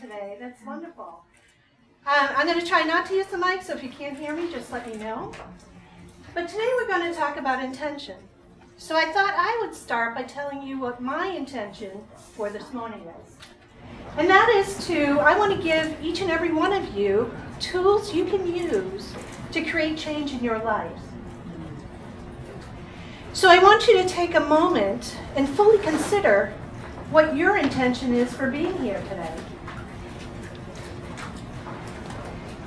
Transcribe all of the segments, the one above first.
today. That's wonderful. I'm going to try not to use the mic, so if you can't hear me, just let me know. But today we're going to talk about intention. So I thought I would start by telling you what my intention for this morning is. And that is I want to give each and every one of you tools you can use to create change in your lives. So I want you to take a moment and fully consider what your intention is for being here today.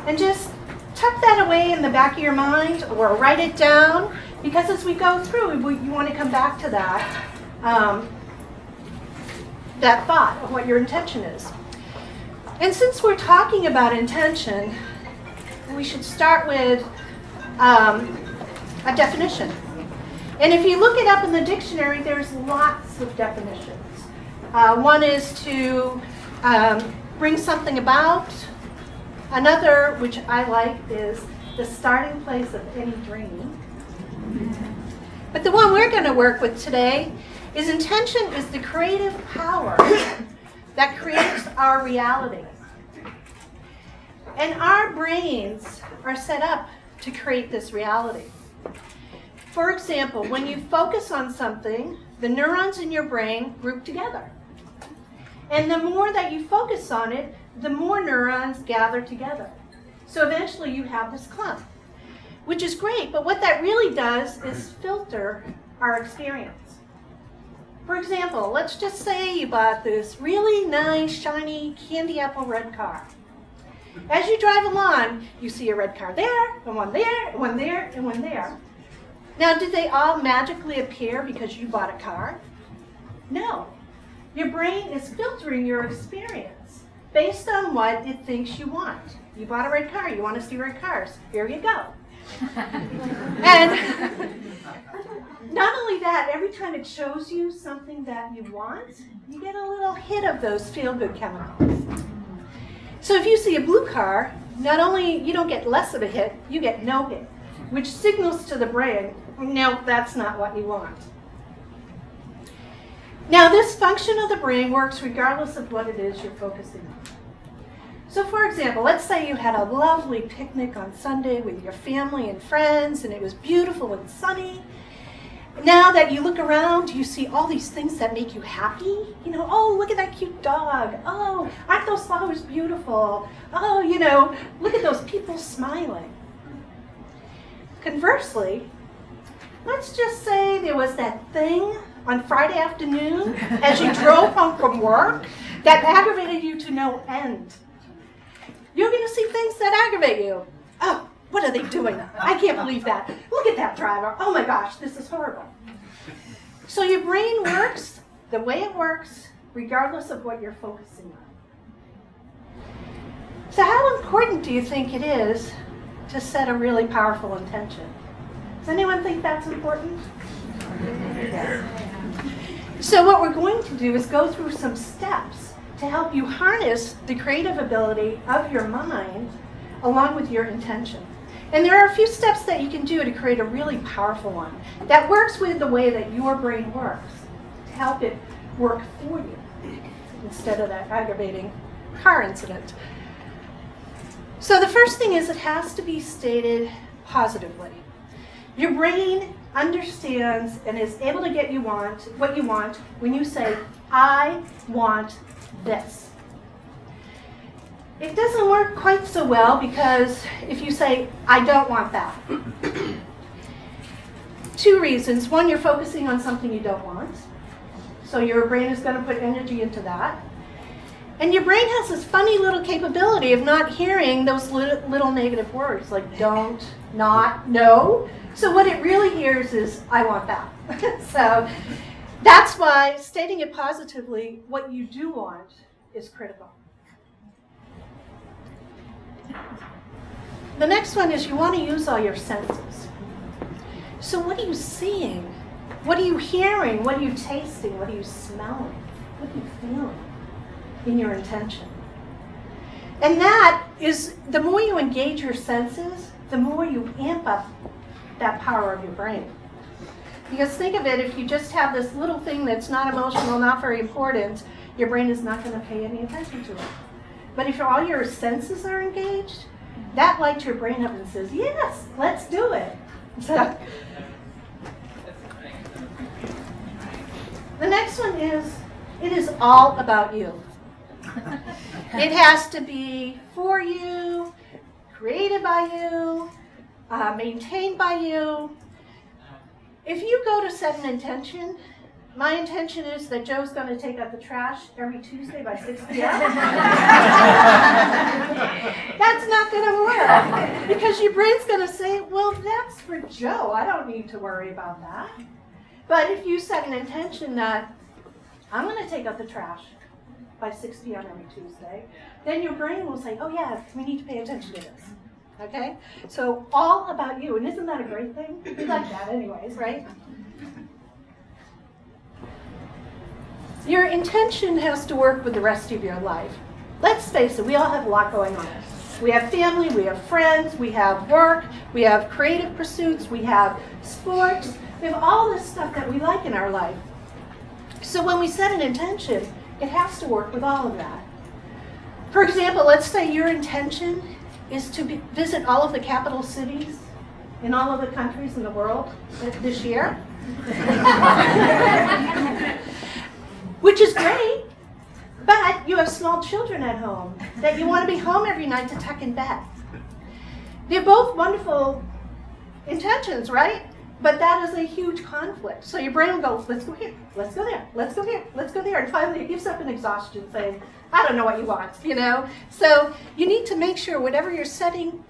And just tuck that away in the back of your mind or write it down, because as we go through, you want to come back to that, that thought of what your intention is. And since we're talking about intention, we should start with a definition. And if you look it up in the dictionary, there's lots of definitions. One is to bring something about. Another, which I like, is the starting place of any dream. But the one we're going to work with today is intention is the creative power that creates our reality. And our brains are set up to create this reality. For example, when you focus on something, the neurons in your brain group together. And the more that you focus on it, the more neurons gather together. So eventually you have this clump, which is great, but what that really does is filter our experience. For example, let's just say you bought this really nice, shiny, candy apple red car. As you drive along, you see a red car there, and one there, and one there, and one there. Now, did they all magically appear because you bought a car? No. Your brain is filtering your experience based on what it thinks you want. You bought a red car, you want to see red cars. Here you go. And not only that, every time it shows you something that you want, you get a little hit of those feel-good chemicals. So if you see a blue car, not only you don't get less of a hit, you get no hit, which signals to the brain, no, that's not what you want. Now, this function of the brain works regardless of what it is you're focusing on. So, for example, let's say you had a lovely picnic on Sunday with your family and friends, and it was beautiful and sunny. Now that you look around, you see all these things that make you happy. You know, oh, look at that cute dog. Oh, aren't those flowers beautiful? Oh, you know, look at those people smiling. Conversely, let's just say there was that thing on Friday afternoon as you drove home from work that aggravated you to no end. You're going to see things that aggravate you. Oh, what are they doing? I can't believe that. Look at that driver. Oh my gosh, this is horrible. So your brain works the way it works regardless of what you're focusing on. So how important do you think it is to set a really powerful intention? Does anyone think that's important? Yes. So what we're going to do is go through some steps to help you harness the creative ability of your mind along with your intention. And there are a few steps that you can do to create a really powerful one that works with the way that your brain works to help it work for you instead of that aggravating car incident. So the first thing is it has to be stated positively. Your brain understands and is able to get what you want when you say, I want this. It doesn't work quite so well because if you say, I don't want that. Two reasons. One, you're focusing on something you don't want. So your brain is going to put energy into that. And your brain has this funny little capability of not hearing those little negative words like don't, not, no. So what it really hears is, I want that. So that's why stating it positively, what you do want, is critical. The next one is you want to use all your senses. So what are you seeing? What are you hearing? What are you tasting? What are you smelling? What are you feeling in your intention? And that is, the more you engage your senses, the more you amp up that power of your brain. Because think of it, if you just have this little thing that's not emotional, not very important, your brain is not going to pay any attention to it. But if all your senses are engaged, that lights your brain up and says, yes, let's do it. So, the next one is, it is all about you. It has to be for you, created by you, maintained by you. If you go to set an intention, my intention is that Joe's going to take out the trash every Tuesday by 6 p.m. That's not going to work, because your brain's going to say, well, that's for Joe. I don't need to worry about that. But if you set an intention that I'm going to take out the trash by 6 p.m. every Tuesday, then your brain will say, oh yeah, we need to pay attention to this. Okay? So all about you. And isn't that a great thing? We like that anyways, right? Your intention has to work with the rest of your life. Let's face it, we all have a lot going on. We have family, we have friends, we have work, we have creative pursuits, we have sports. We have all this stuff that we like in our life. So when we set an intention, it has to work with all of that. For example, let's say your intention is to visit all of the capital cities in all of the countries in the world this year. Which is great, but you have small children at home that you want to be home every night to tuck in bed. They're both wonderful intentions, right? But that is a huge conflict. So your brain will go, let's go here, let's go there, let's go here, let's go there. And finally it gives up in exhaustion saying, I don't know what you want, you know? So you need to make sure whatever you're setting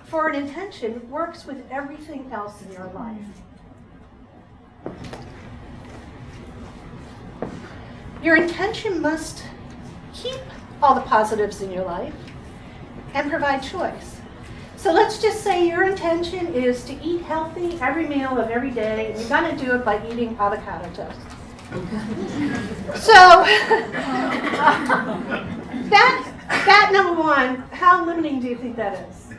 for an intention works with everything else in your life. Your intention must keep all the positives in your life and provide choice. So let's just say your intention is to eat healthy every meal of every day, and you're going to do it by eating avocado toast. So that number one, how limiting do you think that is?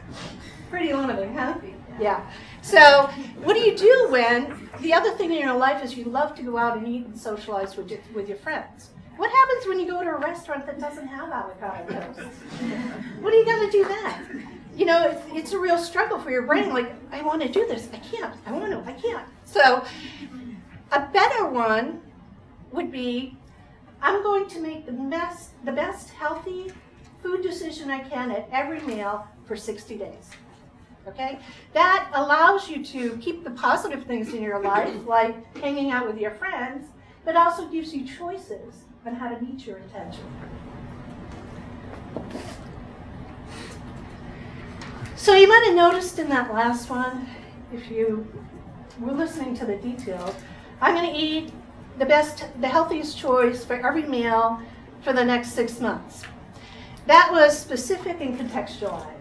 Pretty limiting, huh? Yeah. So what do you do when the other thing in your life is you love to go out and eat and socialize with your friends? What happens when you go to a restaurant that doesn't have avocado toast? What are you going to do then? You know, it's a real struggle for your brain. Like, I want to do this. I can't. I want to. I can't. So a better one would be, I'm going to make the best healthy food decision I can at every meal for 60 days. Okay? That allows you to keep the positive things in your life, like hanging out with your friends, but also gives you choices on how to meet your intention. So you might have noticed in that last one, if you were listening to the details, I'm going to eat the healthiest choice for every meal for the next 6 months. That was specific and contextualized.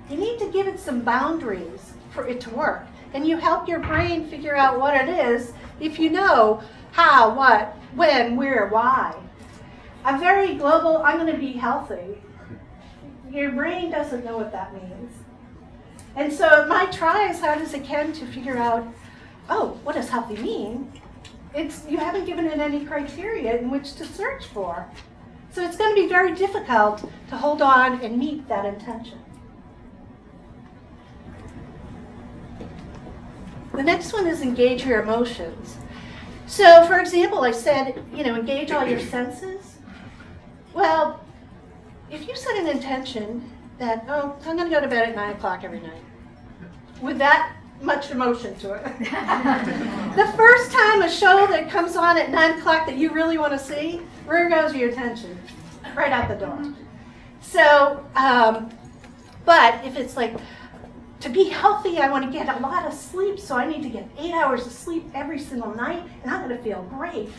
You need to give it some boundaries for it to work. And you help your brain figure out what it is if you know how, what, when, where, why. A very global, I'm going to be healthy. Your brain doesn't know what that means. And so it might try as hard as it can to figure out, oh, what does healthy mean? You haven't given it any criteria in which to search for. So it's going to be very difficult to hold on and meet that intention. The next one is engage your emotions. So, for example, I said, engage all your senses. Well, if you set an intention that, I'm going to go to bed at 9 o'clock every night, with that much emotion to it. The first time a show that comes on at 9 o'clock that you really want to see, where goes your attention? Right out the door. So, but if it's like, to be healthy, I want to get a lot of sleep, so I need to get 8 hours of sleep every single night, and I'm going to feel great.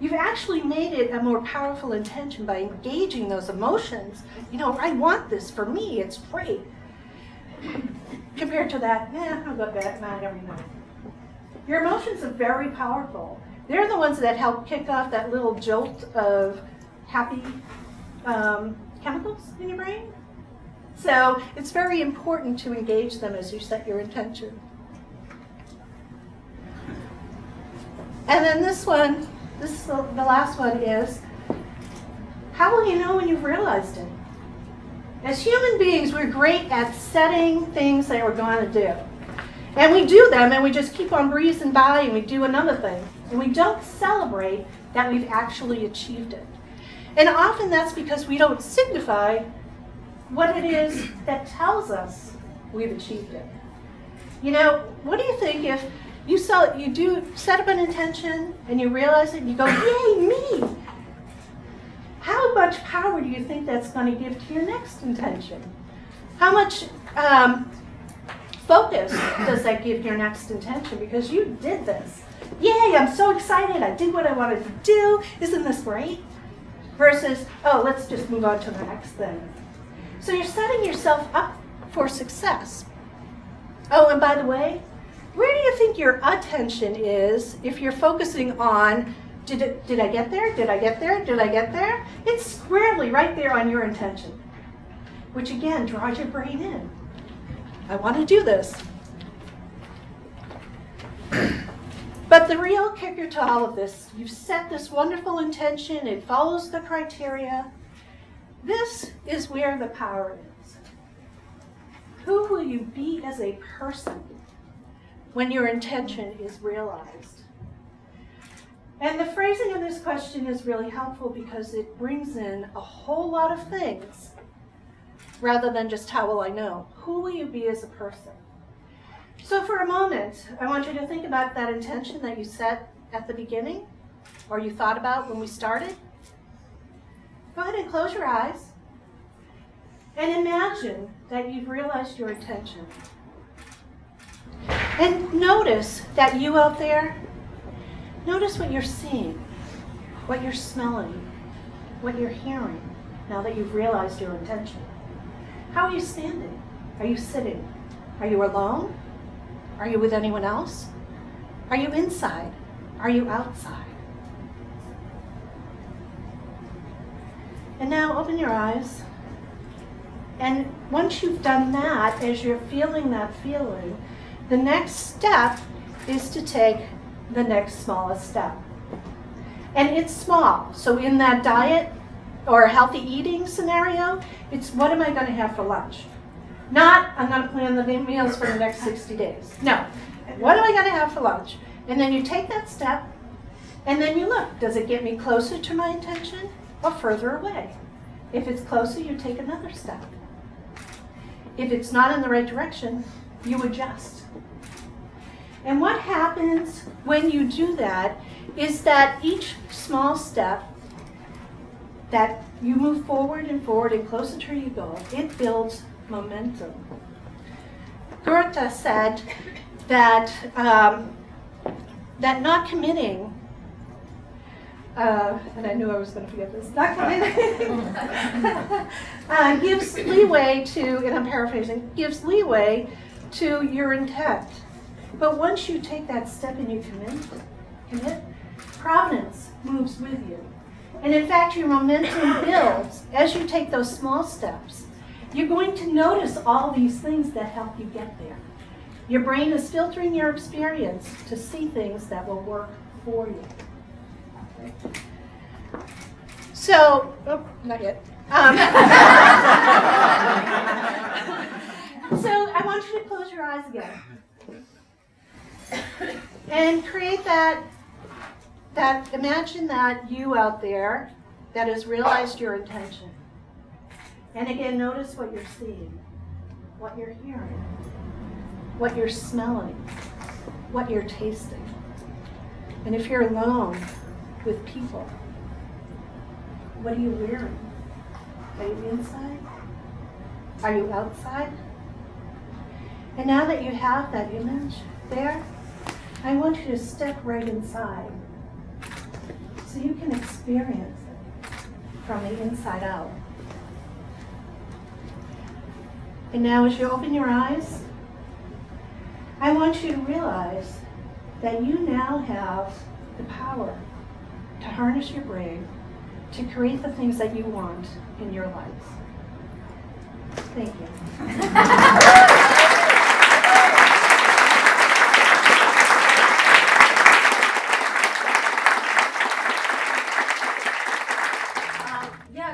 You've actually made it a more powerful intention by engaging those emotions. I want this for me, it's great. Compared to that, I'll go to bed at 9 every night. Your emotions are very powerful. They're the ones that help kick off that little jolt of happy chemicals in your brain. So it's very important to engage them as you set your intention. And then this is the last one is, how will you know when you've realized it? As human beings, we're great at setting things that we're going to do. And we do them, and we just keep on breezing by, and we do another thing. And we don't celebrate that we've actually achieved it. And often that's because we don't signify what it is that tells us we've achieved it. You know, what do you think if you do set up an intention, and you realize it, and you go, yay, me! How much power do you think that's going to give to your next intention? How much focus does that give your next intention? Because you did this. Yay, I'm so excited. I did what I wanted to do. Isn't this great? Versus, oh, let's just move on to the next thing. So you're setting yourself up for success. Oh, and by the way, where do you think your attention is if you're focusing on did I get there? Did I get there? Did I get there? It's squarely right there on your intention, which again draws your brain in. I want to do this. But the real kicker to all of this, you've set this wonderful intention, it follows the criteria. This is where the power is. Who will you be as a person when your intention is realized? And the phrasing of this question is really helpful because it brings in a whole lot of things rather than just how will I know. Who will you be as a person? So for a moment, I want you to think about that intention that you set at the beginning or you thought about when we started. Go ahead and close your eyes and imagine that you've realized your intention. And notice that you out there, notice what you're seeing, what you're smelling, what you're hearing, now that you've realized your intention. How are you standing? Are you sitting? Are you alone? Are you with anyone else? Are you inside? Are you outside? And now open your eyes. And once you've done that, as you're feeling that feeling, the next step is to take the next smallest step. And it's small. So in that diet or healthy eating scenario, it's what am I going to have for lunch? Not, I'm going to plan the meals for the next 60 days. No. What am I going to have for lunch? And then you take that step, and then you look. Does it get me closer to my intention or further away? If it's closer, you take another step. If it's not in the right direction, you adjust. And what happens when you do that is that each small step that you move forward and closer to your goal, it builds momentum. Goethe said that that not committing, and I knew I was going to forget this, not committing gives leeway to, and I'm paraphrasing, gives leeway to your intent. But once you take that step and you commit, providence moves with you. And in fact, your momentum builds as you take those small steps. You're going to notice all these things that help you get there. Your brain is filtering your experience to see things that will work for you. Okay. So, not yet. So I want you to close your eyes again. And create that imagine that you out there that has realized your intention. And again, notice what you're seeing, what you're hearing, what you're smelling, what you're tasting. And if you're alone with people, what are you wearing? Are you inside? Are you outside? And now that you have that image there, I want you to step right inside so you can experience it from the inside out. And now as you open your eyes, I want you to realize that you now have the power to harness your brain to create the things that you want in your life. Thank you.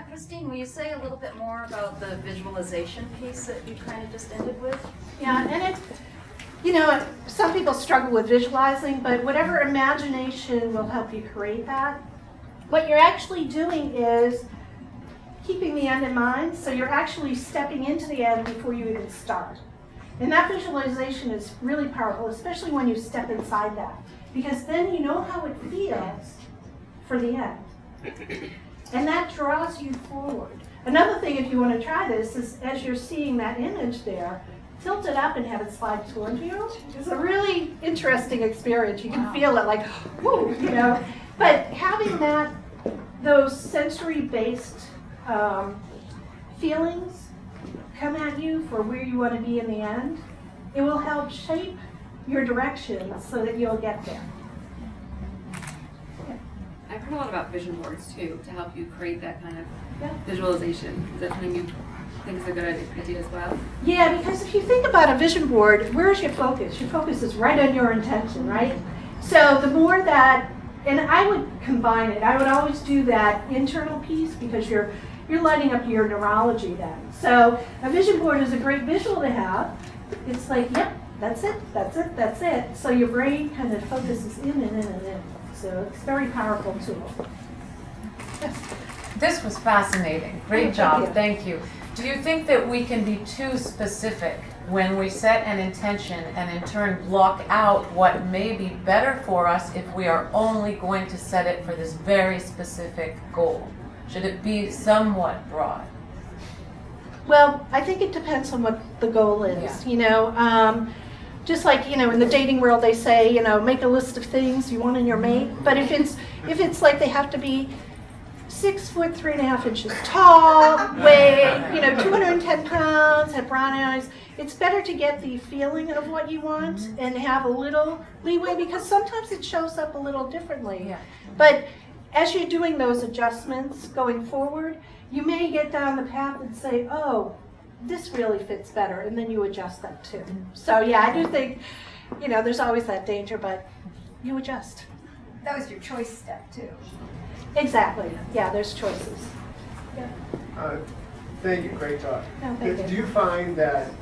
Christine, will you say a little bit more about the visualization piece that you kind of just ended with? Yeah, and it's, some people struggle with visualizing, but whatever imagination will help you create that. What you're actually doing is keeping the end in mind, so you're actually stepping into the end before you even start. And that visualization is really powerful, especially when you step inside that, because then you know how it feels for the end. And that draws you forward. Another thing, if you want to try this, is as you're seeing that image there, tilt it up and have it slide toward you. It's a really interesting experience. You can feel it like, whoo, But having those sensory-based feelings come at you for where you want to be in the end, it will help shape your direction so that you'll get there. I've heard a lot about vision boards too, to help you create that kind of visualization. Is that something you think is a good idea as well? Yeah, because if you think about a vision board, where's your focus? Your focus is right on your intention, right? So the more that, and I would combine it, I would always do that internal piece because you're lighting up your neurology then. So a vision board is a great visual to have. It's like, yep, that's it, that's it, that's it. So your brain kind of focuses in and in and in. So it's a very powerful tool. Yes. This was fascinating. Great job. Thank you. Do you think that we can be too specific when we set an intention and in turn block out what may be better for us if we are only going to set it for this very specific goal? Should it be somewhat broad? Well, I think it depends on what the goal is. Just like, in the dating world, they say, make a list of things you want in your mate. But if it's like they have to be 6 foot 3.5 inches tall, weigh 210 pounds, have brown eyes, it's better to get the feeling of what you want and have a little leeway because sometimes it shows up a little differently. Yeah. But as you're doing those adjustments going forward, you may get down the path and say, oh, this really fits better, and then you adjust that too. So yeah, I do think, there's always that danger, but you adjust. That was your choice step too. Exactly. Yeah, there's choices. Yeah. Thank you. Great talk. No, thank you. Do you find that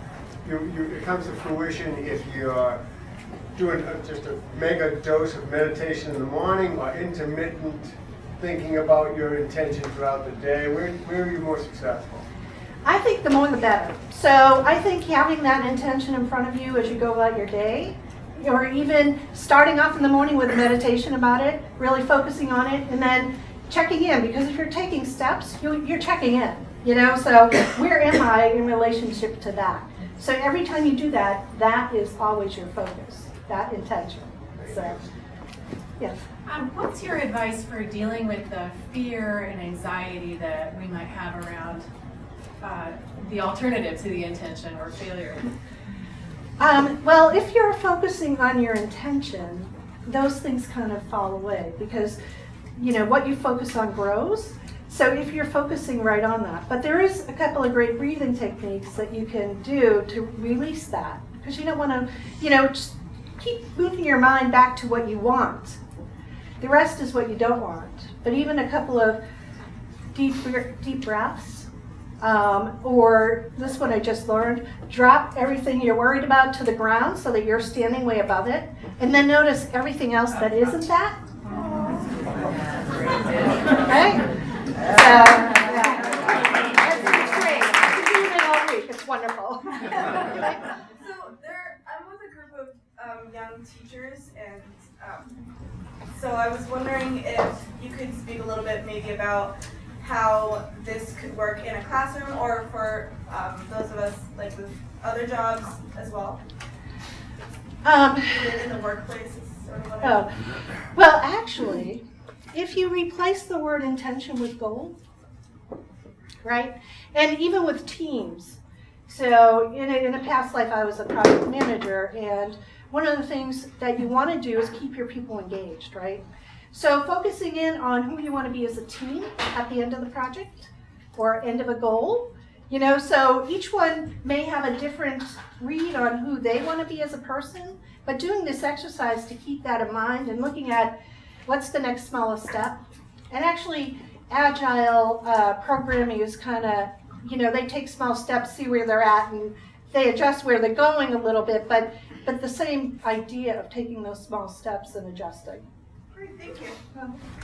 it comes to fruition if you're doing just a mega dose of meditation in the morning or intermittent thinking about your intention throughout the day? Where are you more successful? I think the more the better. So I think having that intention in front of you as you go about your day, or even starting off in the morning with a meditation about it, really focusing on it, and then checking in, because if you're taking steps, you're checking in, so where am I in relationship to that? So every time you do that, that is always your focus, that intention. So, yes. What's your advice for dealing with the fear and anxiety that we might have around the alternative to the intention or failure? Well, if you're focusing on your intention, those things kind of fall away because, what you focus on grows. So if you're focusing right on that. But there is a couple of great breathing techniques that you can do to release that because you don't want to, just keep moving your mind back to what you want. The rest is what you don't want. But even a couple of deep breaths, or this one I just learned, drop everything you're worried about to the ground so that you're standing way above it, and then notice everything else that isn't that. Right? So, that's great. You can do it all week. It's wonderful. I'm with a group of young teachers, and so I was wondering if you could speak a little bit maybe about how this could work in a classroom or for those of us like with other jobs as well. In the workplace or whatever. Well, actually, if you replace the word intention with goal, right? And even with teams. So in a past life, I was a project manager, and one of the things that you want to do is keep your people engaged, right? So focusing in on who you want to be as a team at the end of the project or end of a goal, so each one may have a different read on who they want to be as a person, but doing this exercise to keep that in mind and looking at what's the next smallest step. And actually, agile programming is kind of, they take small steps, see where they're at, and they adjust where they're going a little bit, but the same idea of taking those small steps and adjusting. Great, thank you.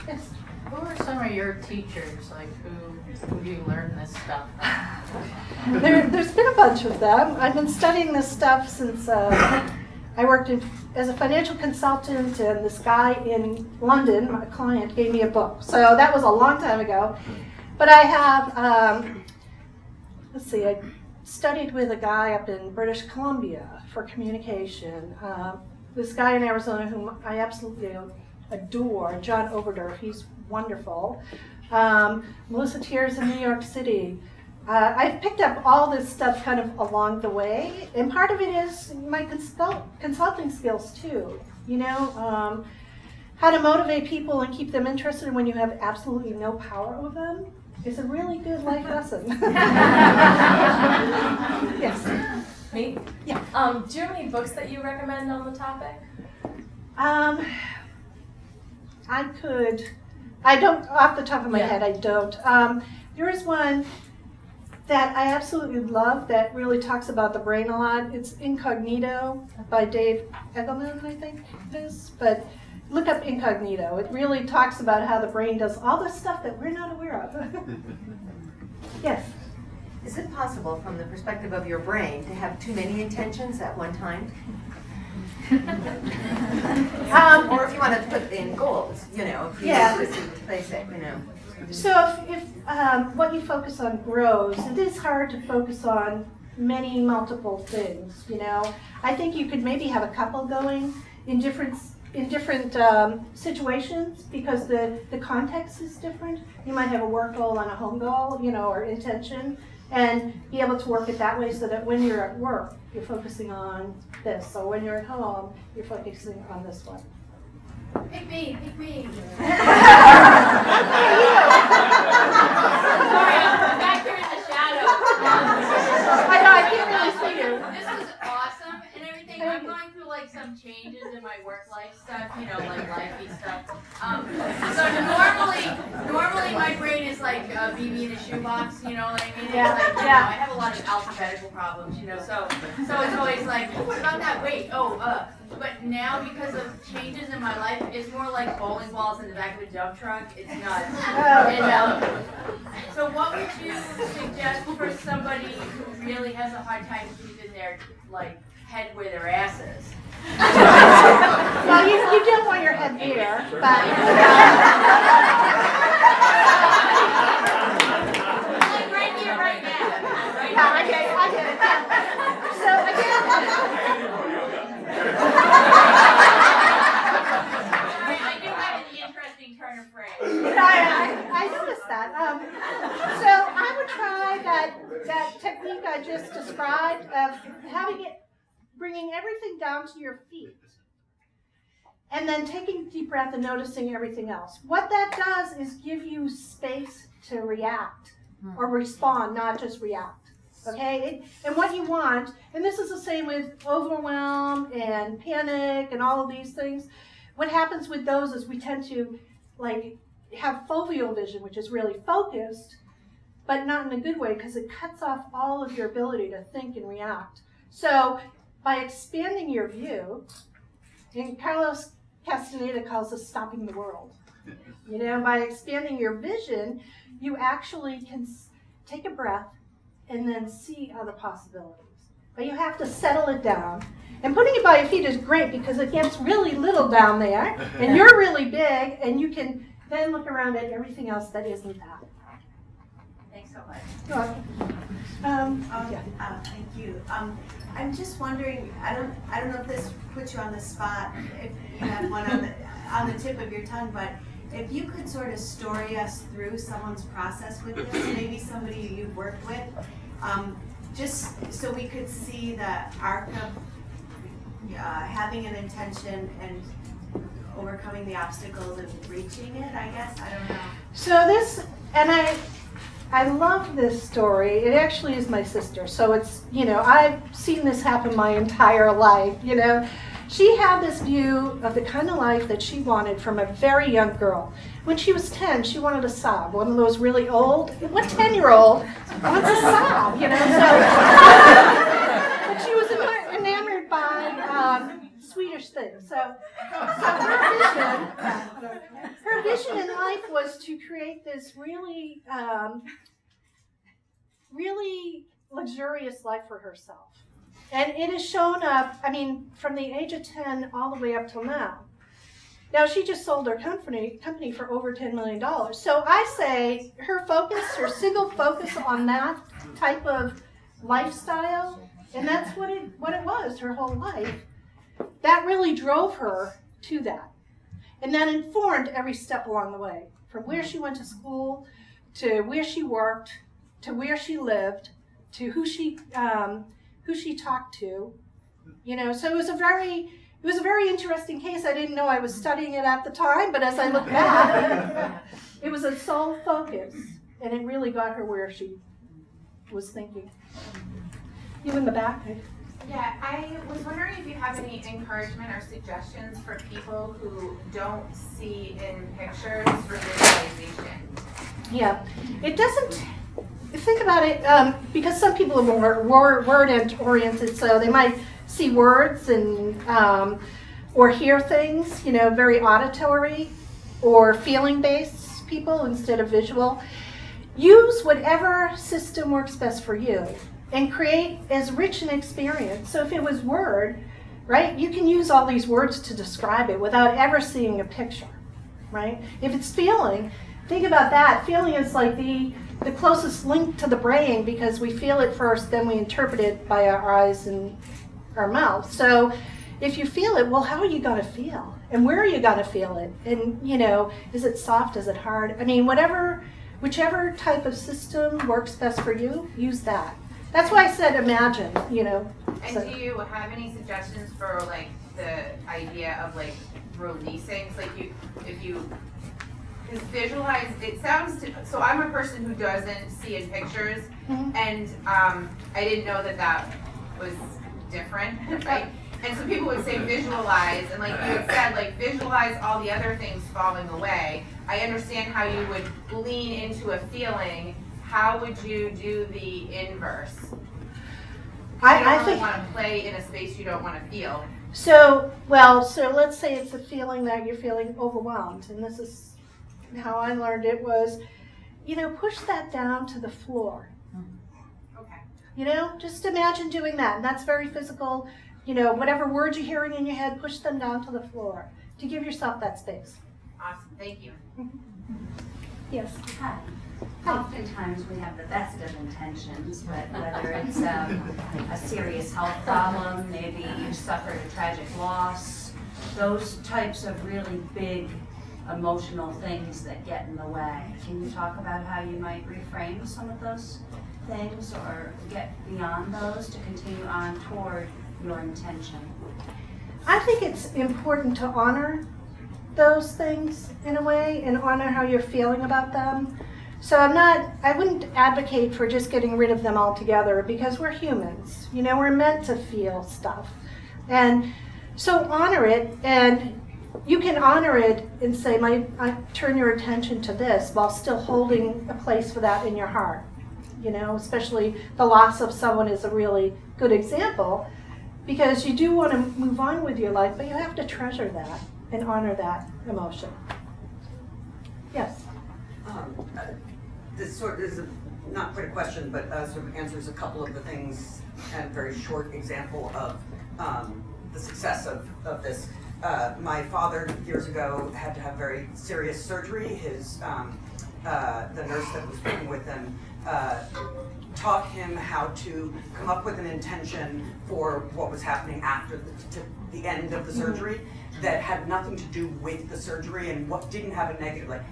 Yes. Who are some of your teachers, like who you learn this stuff from? There's been a bunch of them. I've been studying this stuff since I worked as a financial consultant, and this guy in London, my client, gave me a book. So that was a long time ago. But I have, let's see, I studied with a guy up in British Columbia for communication. This guy in Arizona whom I absolutely adore, John Overdorf, he's wonderful. Melissa Tiers in New York City. I've picked up all this stuff kind of along the way, and part of it is my consulting skills too. How to motivate people and keep them interested when you have absolutely no power over them is a really good life lesson. Yes. Me? Yeah. Do you have any books that you recommend on the topic? I don't, off the top of my head, I don't. There is one that I absolutely love that really talks about the brain a lot. It's Incognito by Dave Eggleman, I think it is. But look up Incognito. It really talks about how the brain does all this stuff that we're not aware of. Yes. Is it possible, from the perspective of your brain, to have too many intentions at one time? Or if you want to put in goals, if you want to place it, So if what you focus on grows, it is hard to focus on many multiple things. I think you could maybe have a couple going in different situations because the context is different. You might have a work goal and a home goal, or intention, and be able to work it that way so that when you're at work, you're focusing on this. So when you're at home, you're focusing on this one. Pick me. Sorry, I'm back here in the shadow. I know, I can't really see you. This was awesome and everything. I'm going through some changes in my work life stuff, like lifey stuff. So normally my brain is like a BB in a shoebox, you know what I mean? Yeah, It's yeah. I have a lot of alphabetical problems, so it's always like, oh, what about that? Wait, but now because of changes in my life, it's more like bowling balls in the back of a dump truck. It's nuts. And, so what would you suggest for somebody who really has a hard time keeping their head where their ass is? Well, you don't want your head there, but Right here, right now. Right yeah, I get it. Yeah. So I do have an interesting turn of phrase. I noticed that. So I would try that technique I just described of bringing everything down to your feet, and then taking a deep breath and noticing everything else. What that does is give you space to react or respond, not just react. Okay? And what you want, and this is the same with overwhelm and panic and all of these things, what happens with those is we tend to have foveal vision, which is really focused, but not in a good way because it cuts off all of your ability to think and react. So by expanding your view, and Carlos Castaneda calls this stopping the world. By expanding your vision, you actually can take a breath and then see other possibilities. But you have to settle it down. And putting it by your feet is great because it gets really little down there, and you're really big, and you can then look around at everything else that isn't that. Thanks so much. You're welcome. Thank you. I'm just wondering, I don't know if this puts you on the spot, if you have one on the tip of your tongue, but if you could sort of story us through someone's process with this, maybe somebody you've worked with, just so we could see the arc of having an intention and overcoming the obstacles and reaching it, I guess, I don't know. So this, and I love this story. It actually is my sister. So it's, I've seen this happen my entire life, She had this view of the kind of life that she wanted from a very young girl. When she was 10, she wanted a Saab, one of those really old. What 10-year-old wants a Saab, you know? But she was enamored by Swedish things. So her vision in life was to create this really, really luxurious life for herself. And it has shown up, I mean, from the age of 10 all the way up till now. Now, she just sold her company for over $10 million. So I say her single focus on that type of lifestyle, and that's what it was her whole life, that really drove her to that. And that informed every step along the way, from where she went to school, to where she worked, to where she lived, to who she talked to, you know. So it was a very interesting case. I didn't know I was studying it at the time, but as I look back, it was a sole focus, and it really got her where she was thinking. You in the back? Yeah, I was wondering if you have any encouragement or suggestions for people who don't see in pictures for visualization. Yeah, it doesn't. Think about it, because some people are more word-oriented, so they might see words and or hear things, you know, very auditory or feeling-based people instead of visual. Use whatever system works best for you and create as rich an experience. So if it was word, right, you can use all these words to describe it without ever seeing a picture, right? If it's feeling, think about that. Feeling is like the closest link to the brain, because we feel it first, then we interpret it by our eyes and our mouth. So if you feel it, well, how are you going to feel? And where are you going to feel it? And, you know, is it soft? Is it hard? I mean, whichever type of system works best for you, use that. That's why I said imagine, you know. And do you have any suggestions for, like, the idea of, like, releasing? So, like, if you visualize, it sounds so I'm a person who doesn't see in pictures, and I didn't know that was different, right? And so people would say visualize, and like you had said, like visualize all the other things falling away. I understand how you would lean into a feeling. How would you do the inverse? I don't really want to play in a space you don't want to feel. So let's say it's a feeling that you're feeling overwhelmed, and this is how I learned it was, you know, push that down to the floor. Okay. You know, just imagine doing that, and that's very physical. You know, whatever words you're hearing in your head, push them down to the floor to give yourself that space. Awesome, thank you. Yes. Hi. Oftentimes we have the best of intentions, but whether it's a serious health problem, maybe you suffered a tragic loss, those types of really big emotional things that get in the way. Can you talk about how you might reframe some of those things or get beyond those to continue on toward your intention? I think it's important to honor those things in a way and honor how you're feeling about them. So I wouldn't advocate for just getting rid of them altogether, because we're humans. You know, we're meant to feel stuff. And so honor it, and you can honor it and say, I turn your attention to this, while still holding a place for that in your heart. You know, especially the loss of someone is a really good example, because you do want to move on with your life, but you have to treasure that and honor that emotion. Yes? This is not quite a question, but sort of answers a couple of the things, and a very short example of the success of this. My father, years ago, had to have very serious surgery. His the nurse that was working with him taught him how to come up with an intention for what was happening after the end of the surgery that had nothing to do with the surgery and what didn't have a negative, like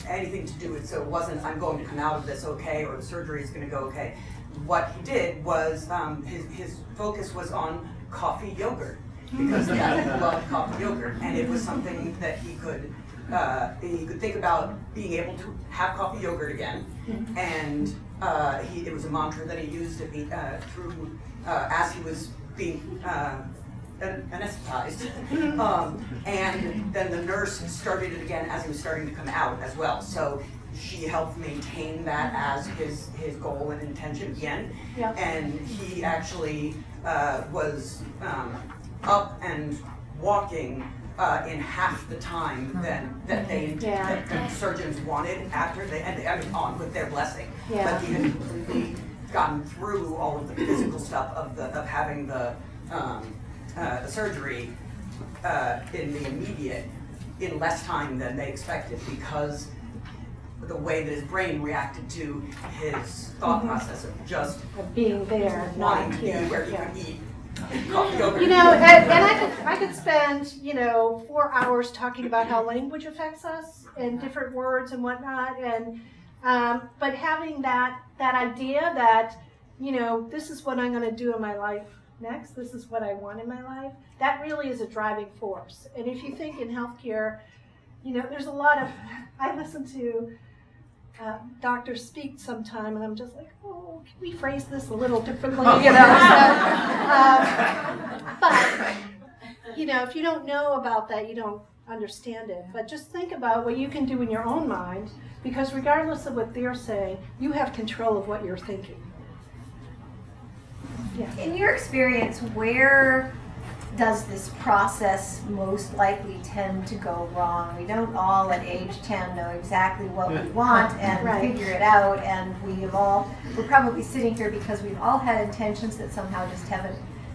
anything to do with, so it wasn't I'm going to come out of this okay or the surgery is going to go okay. What he did was his focus was on coffee yogurt, because he loved coffee yogurt, and it was something that he could think about being able to have coffee yogurt again, and it was a mantra that he used through as he was being anesthetized. And then the nurse started it again as he was starting to come out as well. So she helped maintain that as his goal and intention again. Yeah. And he actually was up and walking in half the time that the surgeons wanted after they, and I mean, on with their blessing. Yeah. But he had completely gotten through all of the physical stuff of having the surgery in the immediate in less time than they expected, because the way that his brain reacted to his thought process of just being there, wanting not to be here. where he Yeah. could eat coffee over. You know, and I could spend, 4 hours talking about how language affects us and different words and whatnot, and but having that idea that, this is what I'm going to do in my life next, this is what I want in my life, that really is a driving force. And if you think in healthcare, there's a lot of, I listen to doctors speak sometime, and I'm just like, oh, can we phrase this a little differently? But if you don't know about that, you don't understand it. But just think about what you can do in your own mind, because regardless of what they're saying, you have control of what you're thinking. Yeah. In your experience, where does this process most likely tend to go wrong? We don't all at age 10 know exactly what we want and Right. figure it out, and we're probably sitting here because we've all had intentions that somehow just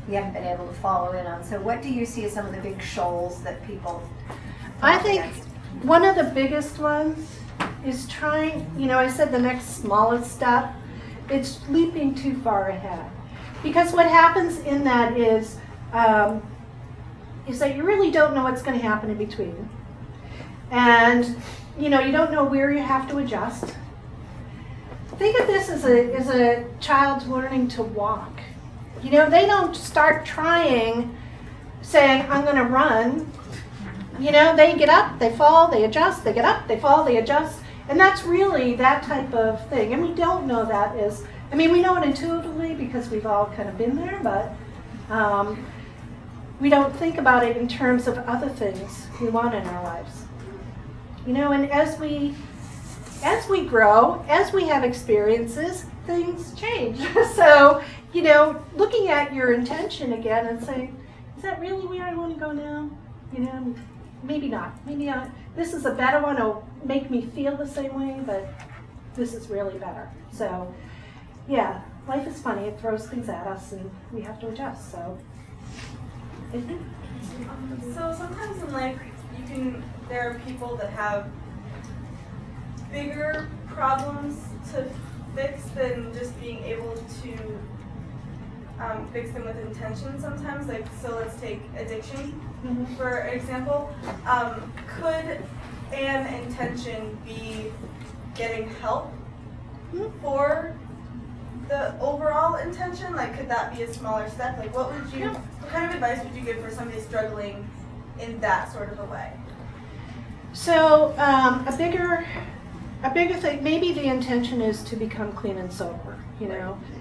we haven't been able to follow in on. So what do you see as some of the big shoals that people I think one of the biggest ones is trying, I said the next smallest step, it's leaping too far ahead. Because what happens in that is that you really don't know what's going to happen in between. And, you don't know where you have to adjust. Think of this as a child learning to walk. They don't start trying, saying, I'm going to run. They get up, they fall, they adjust, they get up, they fall, they adjust. And that's really that type of thing. And we don't know that we know it intuitively because we've all kind of been there, but we don't think about it in terms of other things we want in our lives. And as we grow, as we have experiences, things change. So, looking at your intention again and saying, is that really where I want to go now? Maybe not. Maybe not. This is a better one. It'll make me feel the same way, but this is really better. So, yeah, life is funny. It throws things at us, and we have to adjust. So, So sometimes in life, there are people that have bigger problems to fix than just being able to fix them with intention sometimes. So let's take addiction, for example. Could an intention be getting help for the overall intention? Could that be a smaller step? What kind of advice would you give for somebody struggling in that sort of a way? So a bigger thing, maybe the intention is to become clean and sober,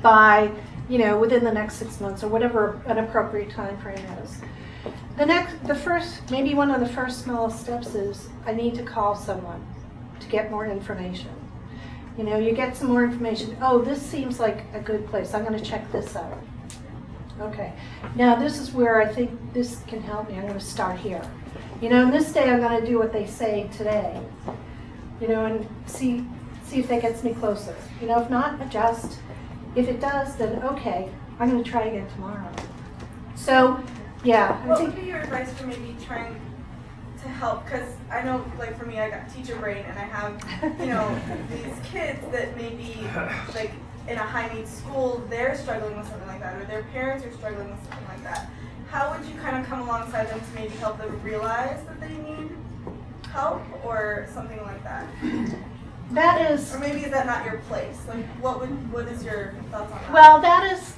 by, within the next 6 months or whatever an appropriate time frame is. Maybe one of the first smallest steps is I need to call someone to get more information. You get some more information. Oh, this seems like a good place. I'm going to check this out. Okay. Now this is where I think this can help me. I'm going to start here. And this day I'm going to do what they say today. And see if that gets me closer. If not, adjust. If it does, then okay, I'm going to try again tomorrow. So, yeah. What would be your advice for maybe trying to help? Because I know, for me, I got teacher brain, and I have, these kids that maybe, in a high needs school, they're struggling with something like that, or their parents are struggling with something like that. How would you kind of come alongside them to maybe help them realize that they need help, or something like that? That is, or maybe is that not your place? What is your thoughts on that? Well,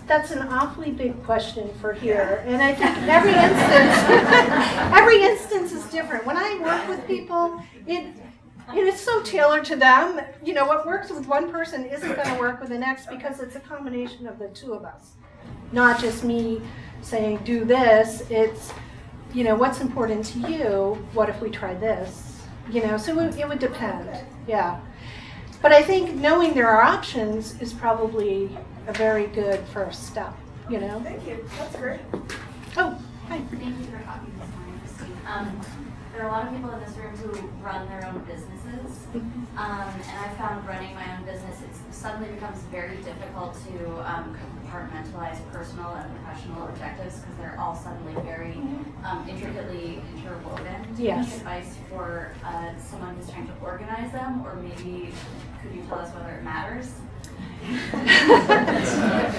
that's an awfully big question for here, and I think every instance is different. When I work with people, it's so tailored to them. What works with one person isn't going to work with the next because it's a combination of the two of us, not just me saying do this. It's, you know, what's important to you? What if we try this? You know, so it would depend. Yeah. But I think knowing there are options is probably a very good first step, you know? Thank you. That's great. Oh, hi. Thank you for talking this morning, Christine. There are a lot of people in this room who run their own businesses. And I found running my own business, it suddenly becomes very difficult to compartmentalize personal and professional objectives because they're all suddenly very intricately interwoven. Do you have Yes. advice for someone who's trying to organize them, or maybe could you tell us whether it matters?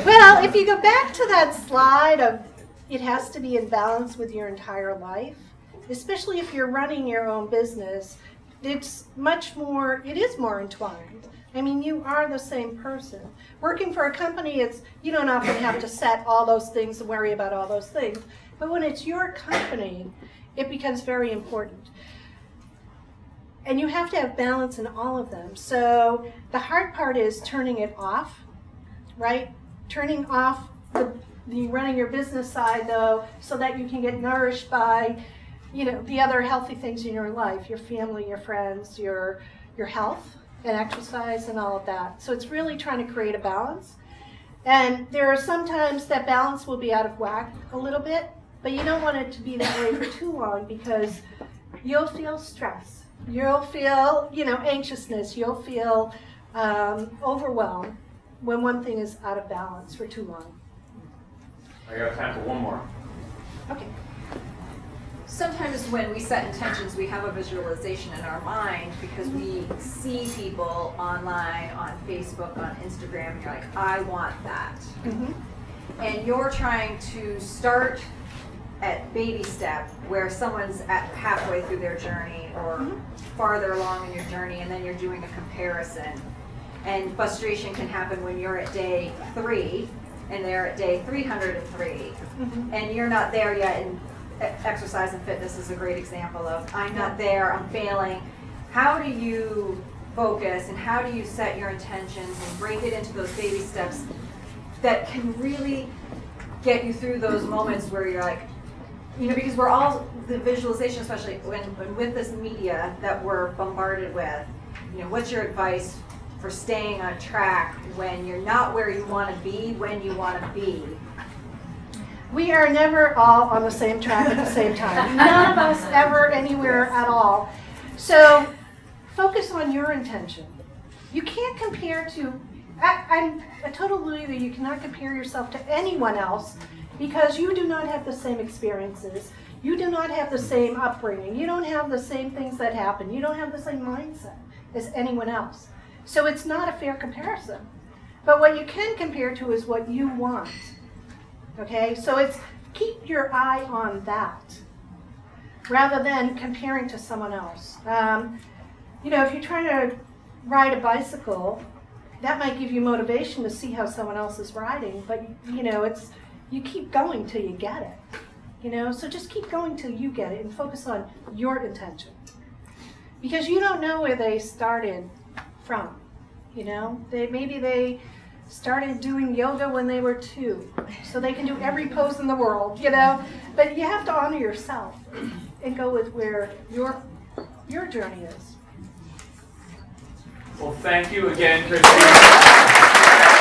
Well, if you go back to that slide of it has to be in balance with your entire life, especially if you're running your own business, it's much more, it is more entwined. I mean, you are the same person. Working for a company, you don't often have to set all those things and worry about all those things. But when it's your company, it becomes very important. And you have to have balance in all of them. So the hard part is turning it off, right? Turning off the running your business side, though, so that you can get nourished by, you know, the other healthy things in your life, your family, your friends, your health and exercise and all of that. So it's really trying to create a balance. And there are sometimes that balance will be out of whack a little bit, but you don't want it to be that way for too long because you'll feel stress. You'll feel, you know, anxiousness. You'll feel overwhelmed when one thing is out of balance for too long. I got time for one more. Okay. Sometimes when we set intentions, we have a visualization in our mind because we see people online, on Facebook, on Instagram, and you're like, I want that. And you're trying to start at baby step where someone's at halfway through their journey or farther along in your journey, and then you're doing a comparison. And frustration can happen when you're at day 3 and they're at day 303 and you're not there yet. And exercise and fitness is a great example of I'm not there, I'm failing. How do you focus and how do you set your intentions and break it into those baby steps that can really get you through those moments where you're like, you know, because we're all, the visualization, especially when with this media that we're bombarded with, you know, what's your advice for staying on track when you're not where you want to be, when you want to be? We are never all on the same track at the same time. None of us ever anywhere at all. So focus on your intention. You can't compare to, I'm a total believer you cannot compare yourself to anyone else because you do not have the same experiences. You do not have the same upbringing. You don't have the same things that happen. You don't have the same mindset as anyone else. So it's not a fair comparison. But what you can compare to is what you want. Okay, so it's keep your eye on that rather than comparing to someone else. You know, if you're trying to ride a bicycle, that might give you motivation to see how someone else is riding, but you know, you keep going till you get it. You know, so just keep going till you get it and focus on your intention. Because you don't know where they started from. You know, maybe they started doing yoga when they were 2, so they can do every pose in the world, you know. But you have to honor yourself and go with where your journey is. Well, thank you again, Christine.